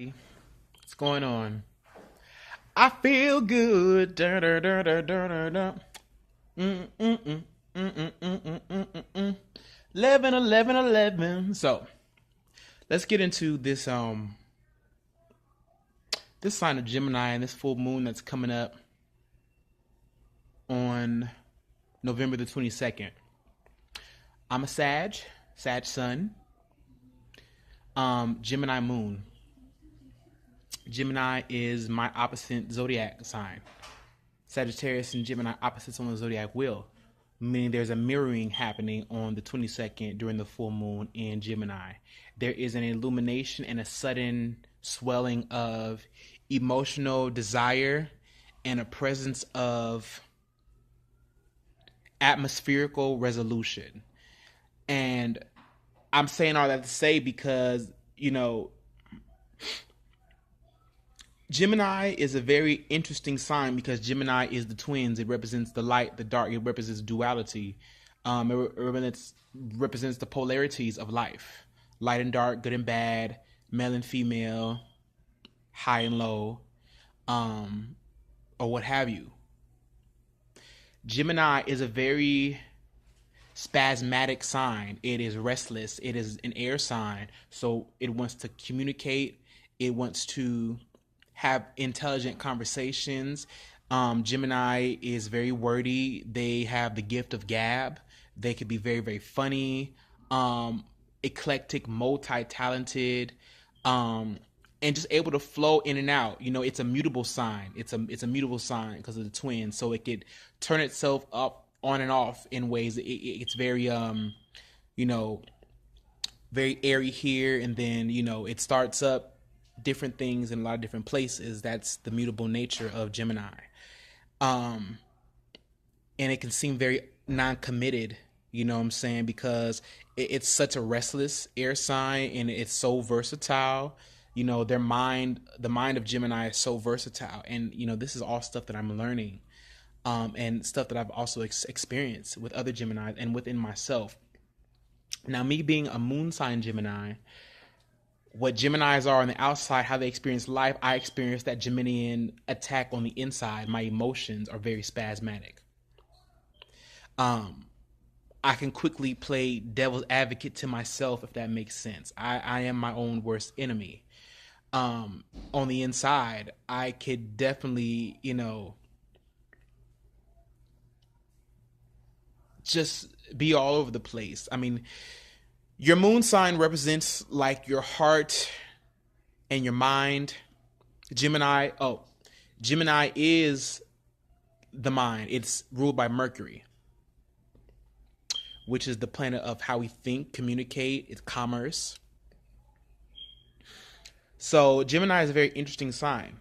What's going on? I feel good. Da, da, da, da, da, da, da. Mm, mm, mm, mm, mm, mm, mm, mm, mm, mm. 11, 11, 11. So let's get into this sign of Gemini and this full moon that's coming up on November the 22nd. I'm a Sag Sun, Gemini moon. Gemini is my opposite zodiac sign. Sagittarius and Gemini opposites on the zodiac wheel, meaning there's a mirroring happening on the 22nd during the full moon in Gemini. There is an illumination and a sudden swelling of emotional desire and a presence of atmospherical resolution. And I'm saying all that to say because, Gemini is a very interesting sign because Gemini is the twins. It represents the light, the dark. It represents duality. It represents the polarities of life: light and dark, good and bad, male and female, high and low, or what have you. Gemini is a very spasmodic sign. It is restless. It is an air sign, so it wants to communicate. It wants to have intelligent conversations. Gemini is very wordy. They have the gift of gab. They could be very, very funny, eclectic, multi-talented, and just able to flow in and out. It's a mutable sign. It's a mutable sign because of the twins, so it could turn itself up on and off in ways. It's very very airy here, and then it starts up different things in a lot of different places. That's the mutable nature of Gemini. And it can seem very non-committed, you know what I'm saying? Because it's such a restless air sign and it's so versatile. The mind of Gemini is so versatile. And, this is all stuff that I'm learning, and stuff that I've also experienced with other Geminis and within myself. Now, me being a moon sign Gemini, what Geminis are on the outside, how they experience life, I experience that Geminian attack on the inside. My emotions are very spasmodic. I can quickly play devil's advocate to myself, if that makes sense. I am my own worst enemy. On the inside, I could definitely, just be all over the place. I mean, your moon sign represents like your heart and your mind. Gemini is the mind. It's ruled by Mercury, which is the planet of how we think, communicate, it's commerce. So Gemini is a very interesting sign,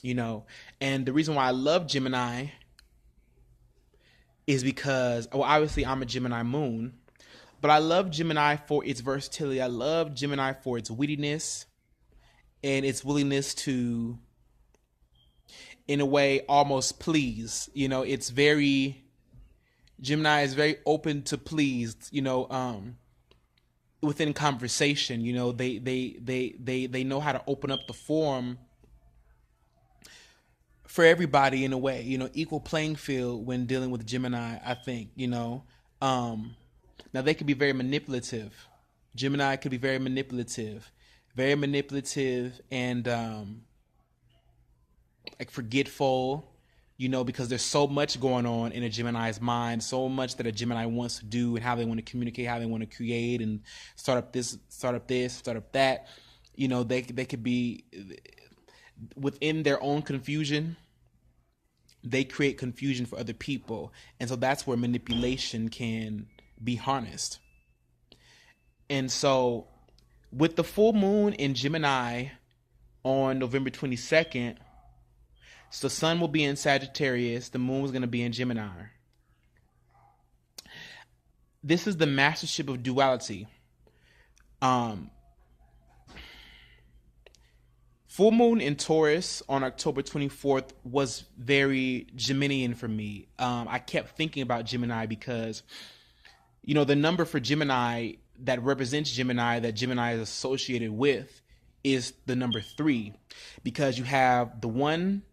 and the reason why I love Gemini is because, well, obviously I'm a Gemini moon, but I love Gemini for its versatility. I love Gemini for its wittiness and its willingness to, in a way, almost please. Gemini is very open to please. Within conversation, they know how to open up the forum for everybody in a way. Equal playing field when dealing with Gemini. I think. Now, they could be very manipulative. Gemini could be very manipulative and like forgetful, because there's so much going on in a Gemini's mind, so much that a Gemini wants to do and how they want to communicate, how they want to create and start up this, start up that. They could be within their own confusion. They create confusion for other people. And so that's where manipulation can be harnessed. And so with the full moon in Gemini on November 22nd, so the sun will be in Sagittarius, the moon is going to be in Gemini. This is the mastership of duality. Full moon in Taurus on October 24th was very Geminian for me. I kept thinking about Gemini because, the number for Gemini that represents Gemini, that Gemini is associated with, is the number 3, because you have the one,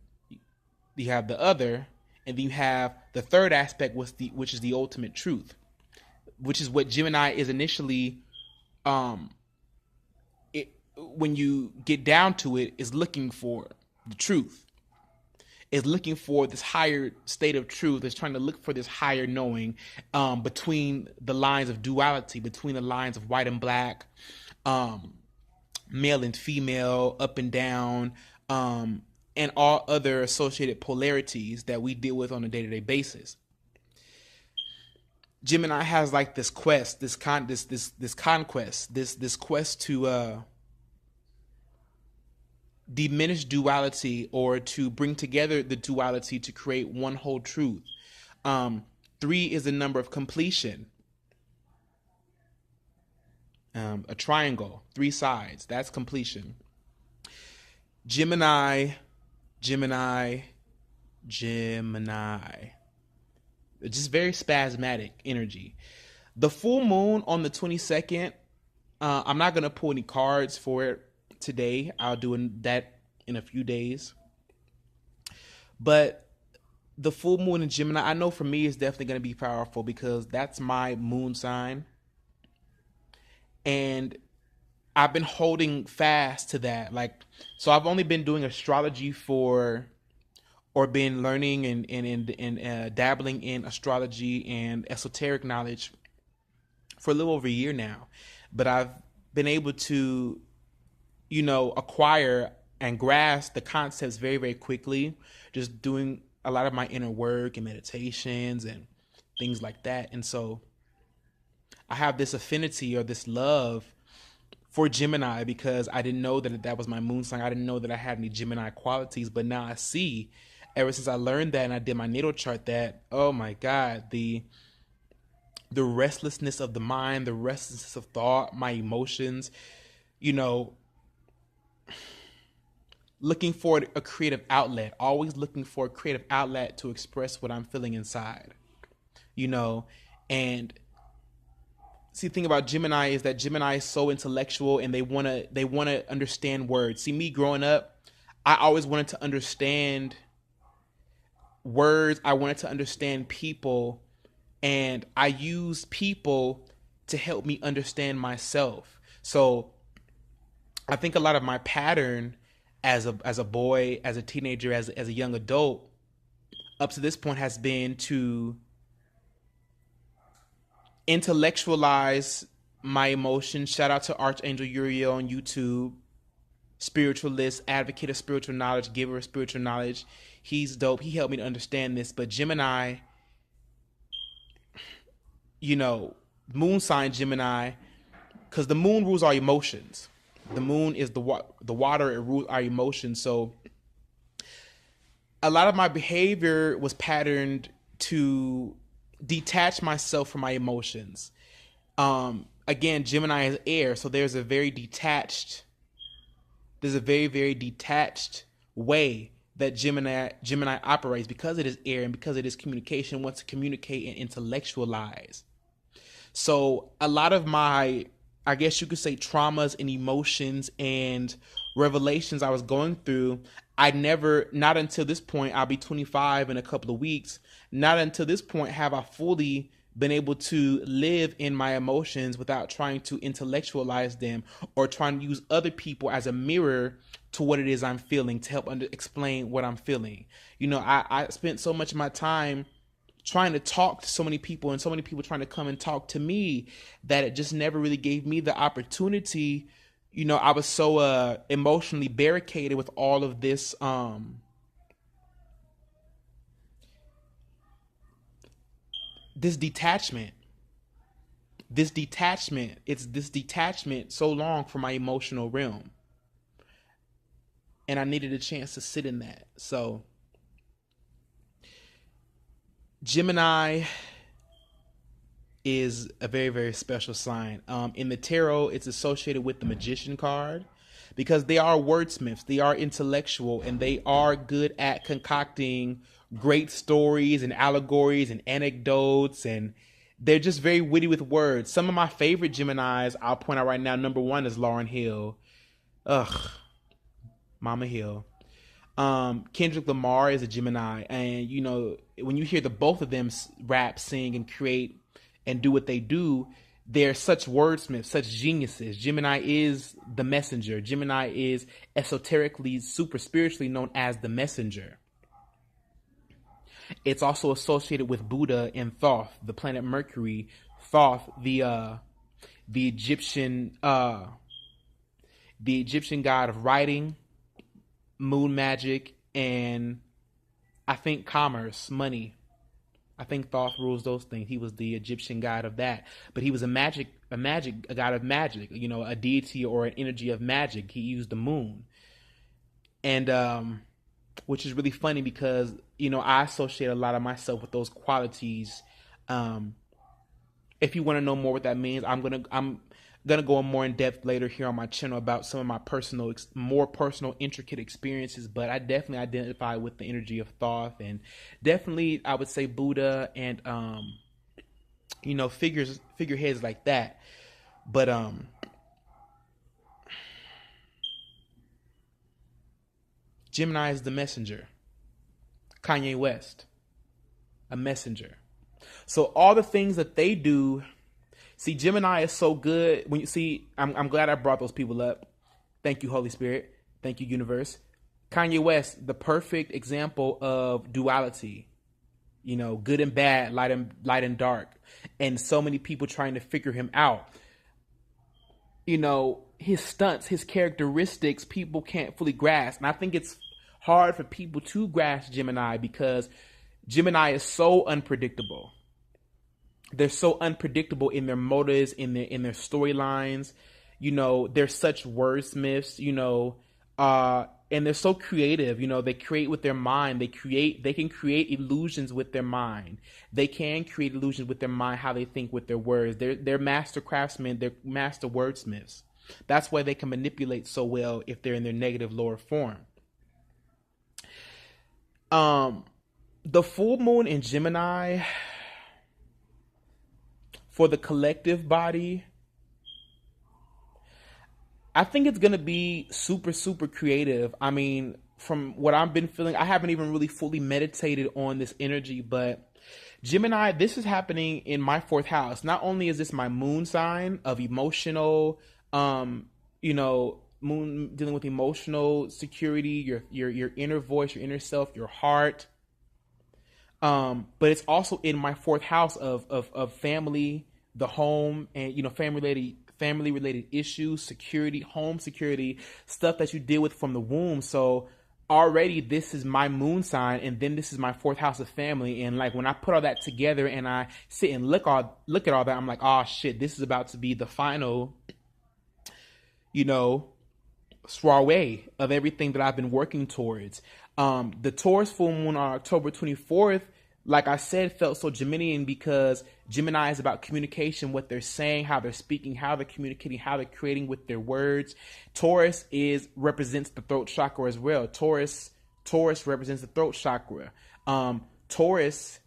you have the other, and then you have the third aspect, which is the ultimate truth, which is what Gemini is initially, when you get down to it, is looking for the truth, is looking for this higher state of truth, is trying to look for this higher knowing, between the lines of duality, between the lines of white and black, male and female, up and down, and all other associated polarities that we deal with on a day-to-day basis. Gemini has like this quest, this conquest, this quest to diminish duality, or to bring together the duality to create one whole truth. 3 is the number of completion. A triangle, 3 sides, that's completion. Gemini. Just very spasmodic energy. The full moon on the 22nd, I'm not going to pull any cards for it today. I'll do that in a few days. But the full moon in Gemini, I know for me, is definitely going to be powerful, because that's my moon sign. And I've been holding fast to that. So I've only been doing astrology or been learning and dabbling in astrology and esoteric knowledge for a little over a year now. But I've been able to, acquire and grasp the concepts very, very quickly, just doing a lot of my inner work and meditations and things like that. And so I have this affinity or this love for Gemini, because I didn't know that was my moon sign. I didn't know that I had any Gemini qualities, but now I see, ever since I learned that and I did my natal chart, that, oh my God, the restlessness of the mind, the restlessness of thought, my emotions, looking for a creative outlet, always looking for a creative outlet to express what I'm feeling inside, and see, the thing about Gemini is that Gemini is so intellectual, and they want to understand words. See, me growing up, I always wanted to understand words. I wanted to understand people, and I use people to help me understand myself. So I think a lot of my pattern as a boy, as a teenager, as a young adult, up to this point, has been to intellectualize my emotions. Shout out to Archangel Uriel on YouTube, spiritualist, advocate of spiritual knowledge, giver of spiritual knowledge. He's dope. He helped me to understand this. But Gemini, moon sign Gemini, because the moon rules our emotions. The moon is the water. It rules our emotions. So a lot of my behavior was patterned to detach myself from my emotions. Again, Gemini is air, so there's a very, very detached way that Gemini operates, because it is air and because it is communication, wants to communicate and intellectualize. So a lot of my, I guess you could say, traumas and emotions and revelations I was going through, not until this point, I'll be 25 in a couple of weeks, not until this point have I fully been able to live in my emotions without trying to intellectualize them or trying to use other people as a mirror to what it is I'm feeling to help explain what I'm feeling. I spent so much of my time trying to talk to so many people and so many people trying to come and talk to me that it just never really gave me the opportunity. I was so emotionally barricaded with all of this this detachment. It's this detachment so long from my emotional realm. And I needed a chance to sit in that. So Gemini is a very, very special sign. In the tarot, it's associated with the Magician card because they are wordsmiths, they are intellectual, and they are good at concocting great stories and allegories and anecdotes, and they're just very witty with words. Some of my favorite Geminis, I'll point out right now, number one is Lauryn Hill. Ugh, Mama Hill. Kendrick Lamar is a Gemini, and you know when you hear the both of them rap, sing, and create and do what they do, they're such wordsmiths, such geniuses. Gemini is the messenger. Gemini is esoterically, super spiritually known as the messenger. It's also associated with Buddha and Thoth, the planet Mercury. Thoth, the Egyptian god of writing, moon magic, and I think commerce, money. I think Thoth rules those things. He was the Egyptian god of that, but he was a god of magic. You know, a deity or an energy of magic. He used the moon, and which is really funny because you know I associate a lot of myself with those qualities. If you want to know more what that means, I'm gonna go more in depth later here on my channel about some of my more personal, intricate experiences. But I definitely identify with the energy of Thoth, and definitely I would say Buddha and you know figureheads like that. But Gemini is the messenger. Kanye West, a messenger. So all the things that they do. See, Gemini is so good. When you see, I'm glad I brought those people up. Thank you, Holy Spirit. Thank you, universe. Kanye West, the perfect example of duality. You know, good and bad, light and dark, and so many people trying to figure him out. You know, his stunts, his characteristics, people can't fully grasp, and I think it's hard for people to grasp Gemini because Gemini is so unpredictable. They're so unpredictable in their motives, in their storylines. You know, they're such wordsmiths. You know, and they're so creative. You know, they create with their mind. They can create illusions with their mind. They can create illusions with their mind. How they think with their words. They're master craftsmen. They're master wordsmiths. That's why they can manipulate so well if they're in their negative lower form. The full moon in Gemini, for the collective body, I think it's going to be super, super creative. I mean, from what I've been feeling, I haven't even really fully meditated on this energy, but Gemini, this is happening in my fourth house. Not only is this my moon sign of emotional, you know, moon dealing with emotional security, your inner voice, your inner self, your heart. But it's also in my fourth house of family, the home, and you know, family related issues, security, home security, stuff that you deal with from the womb. So already this is my moon sign, and then this is my fourth house of family. And like when I put all that together and I sit and look at all that, I'm like, oh shit, this is about to be the final, you know, soiree of everything that I've been working towards. The Taurus full moon on October 24th, like I said, felt so Geminian because Gemini is about communication, what they're saying, how they're speaking, how they're communicating, how they're creating with their words. Taurus represents the throat chakra as well. Taurus represents the throat chakra. Taurus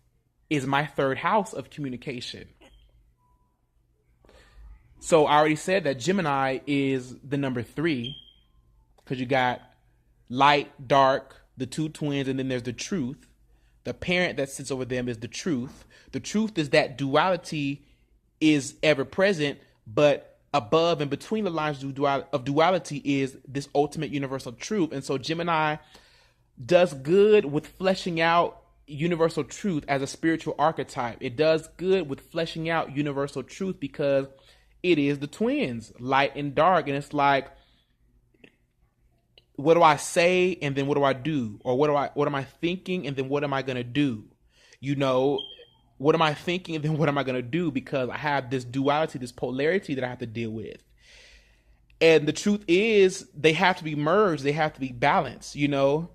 is my third house of communication. So I already said that Gemini is the number 3 because you got light, dark, the two twins, and then there's the truth. The parent that sits over them is the truth. The truth is that duality is ever present, but above and between the lines of duality is this ultimate universal truth. And so Gemini does good with fleshing out universal truth as a spiritual archetype. It does good with fleshing out universal truth because it is the twins, light and dark. And it's like, what do I say and then what do I do? Or what am I thinking and then what am I going to do? You know, what am I thinking and then what am I going to do? Because I have this duality, this polarity that I have to deal with. And the truth is they have to be merged. They have to be balanced, you know,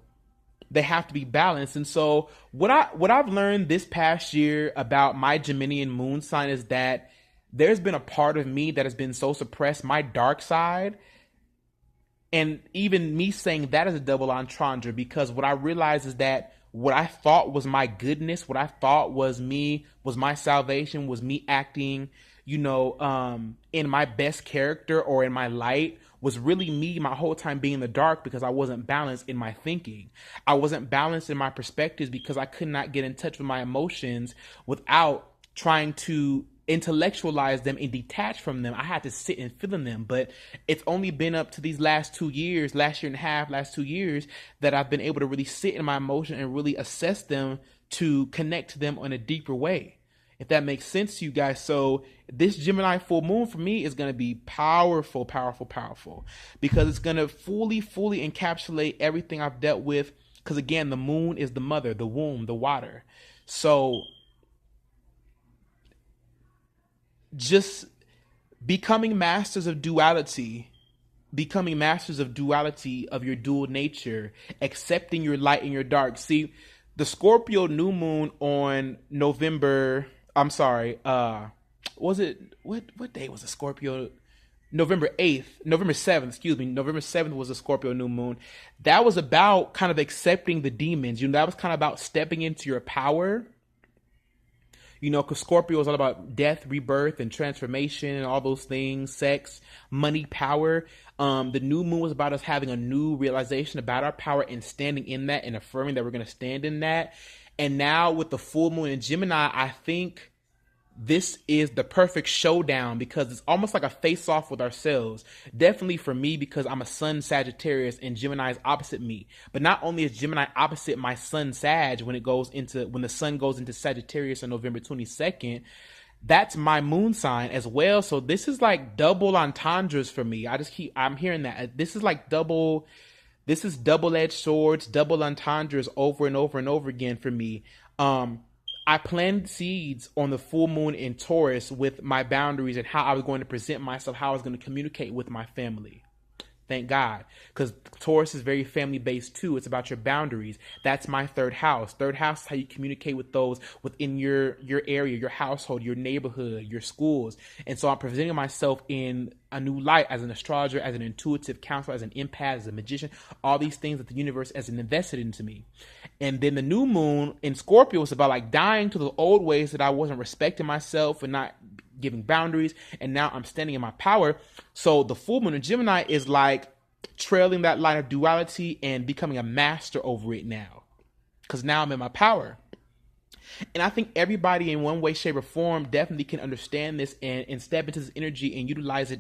they have to be balanced. And so what I've learned this past year about my Geminian moon sign is that there's been a part of me that has been so suppressed, my dark side. And even me saying that is a double entendre because what I realized is that what I thought was my goodness, what I thought was me, was my salvation, was me acting, you know, in my best character or in my light, was really me my whole time being in the dark because I wasn't balanced in my thinking. I wasn't balanced in my perspectives because I could not get in touch with my emotions without trying to intellectualize them and detach from them. I had to sit and feel in them. But it's only been up to these last 2 years, last year and a half, last 2 years, that I've been able to really sit in my emotion and really assess them to connect to them in a deeper way, if that makes sense to you guys. So this Gemini full moon for me is going to be powerful, powerful, powerful, because it's going to fully encapsulate everything I've dealt with. Because again, the moon is the mother, the womb, the water. So just becoming masters of duality of your dual nature, accepting your light and your dark. See, the Scorpio new moon on November, I'm sorry, was it, what day was the Scorpio? November 7th was the Scorpio new moon. That was about kind of accepting the demons. That was kind of about stepping into your power. Because Scorpio is all about death, rebirth, and transformation, and all those things, sex, money, power. The new moon was about us having a new realization about our power and standing in that and affirming that we're going to stand in that. And now with the full moon in Gemini, I think this is the perfect showdown, because it's almost like a face-off with ourselves. Definitely for me, because I'm a sun Sagittarius and Gemini is opposite me. But not only is Gemini opposite my sun Sag when the sun goes into Sagittarius on November 22nd, that's my moon sign as well. So this is like double entendres for me. I'm hearing that. This is double-edged swords, double entendres over and over and over again for me. I planted seeds on the full moon in Taurus with my boundaries and how I was going to present myself, how I was going to communicate with my family. Thank God. Because Taurus is very family-based too. It's about your boundaries. That's my third house. Third house is how you communicate with those within your area, your household, your neighborhood, your schools. And so I'm presenting myself in a new light as an astrologer, as an intuitive counselor, as an empath, as a magician, all these things that the universe has invested into me. And then the new moon in Scorpio is about like dying to the old ways that I wasn't respecting myself and not giving boundaries, and now I'm standing in my power. So the full moon in Gemini is like trailing that line of duality and becoming a master over it now, because now I'm in my power. And I think everybody in one way, shape, or form definitely can understand this and step into this energy and utilize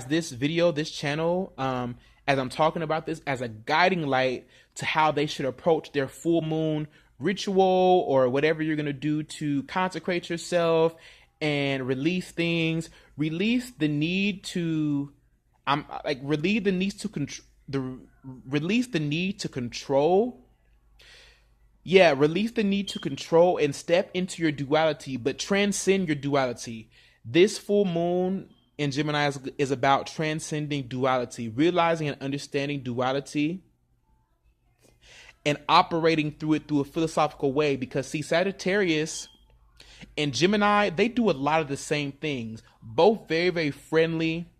this video, this channel, as I'm talking about this, as a guiding light to how they should approach their full moon ritual or whatever you're going to do to consecrate yourself and release things, release the need to control and step into your duality, but transcend your duality. This full moon in Gemini is about transcending duality, realizing and understanding duality and operating through it through a philosophical way. Because see, Sagittarius and Gemini, they do a lot of the same things. Both very, very friendly.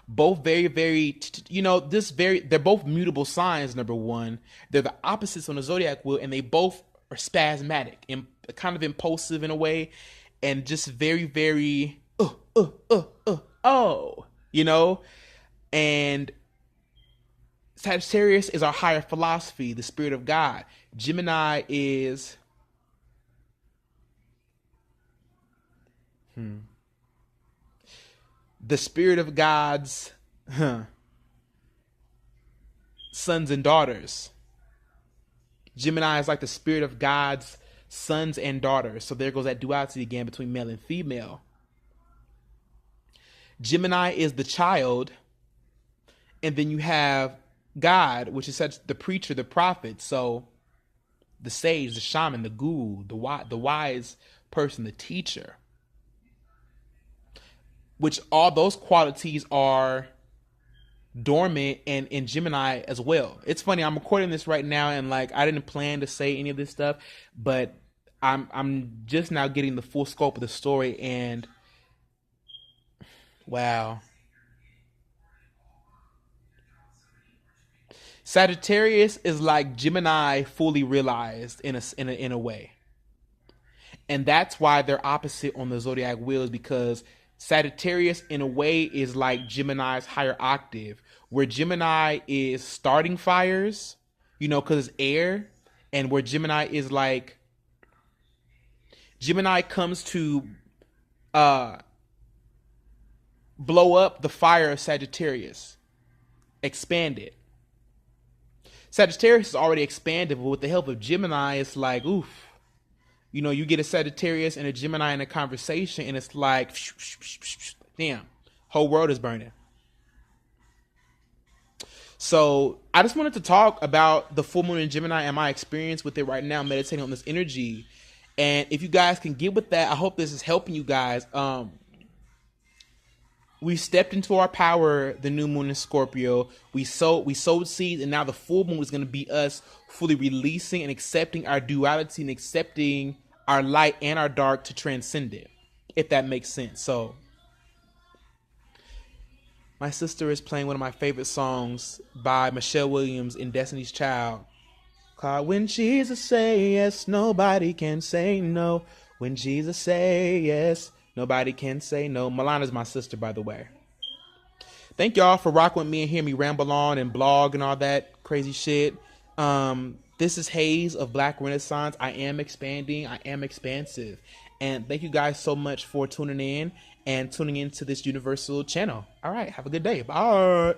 Both very, very, they're both mutable signs, number one. They're the opposites on the zodiac wheel, and they both are spasmodic and kind of impulsive in a way, and just very, very, and Sagittarius is our higher philosophy, the spirit of God. Gemini is the spirit of God's sons and daughters. Gemini is like the spirit of God's sons and daughters. So there goes that duality again between male and female. Gemini is the child, and then you have God, which is such the preacher, the prophet. So the sage, the shaman, the guru, the wise person, the teacher. Which all those qualities are dormant and in Gemini as well. It's funny, I'm recording this right now, and like I didn't plan to say any of this stuff, but I'm just now getting the full scope of the story, and wow. Sagittarius is like Gemini fully realized in a way. And that's why they're opposite on the zodiac wheels, because Sagittarius, in a way, is like Gemini's higher octave, where Gemini is starting fires, you know, because it's air, and where Gemini is like, Gemini comes to uh, blow up the fire of Sagittarius, expand it. Sagittarius is already expanded, but with the help of Gemini, it's like, oof. You know, you get a Sagittarius and a Gemini in a conversation, and it's like, damn, whole world is burning. So I just wanted to talk about the full moon in Gemini and my experience with it right now, meditating on this energy. And if you guys can get with that, I hope this is helping you guys. We stepped into our power, the new moon in Scorpio. We sowed seeds, and now the full moon is going to be us fully releasing and accepting our duality and accepting our light and our dark to transcend it, if that makes sense. So my sister is playing one of my favorite songs by Michelle Williams in Destiny's Child, called When Jesus Say Yes, Nobody Can Say No. When Jesus Say Yes, nobody can say no. Milana's my sister, by the way. Thank y'all for rocking with me and hearing me ramble on and blog and all that crazy shit. This is Hayes of Black Renaissance. I am expanding. I am expansive. And thank you guys so much for tuning in and tuning into this universal channel. All right. Have a good day. Bye.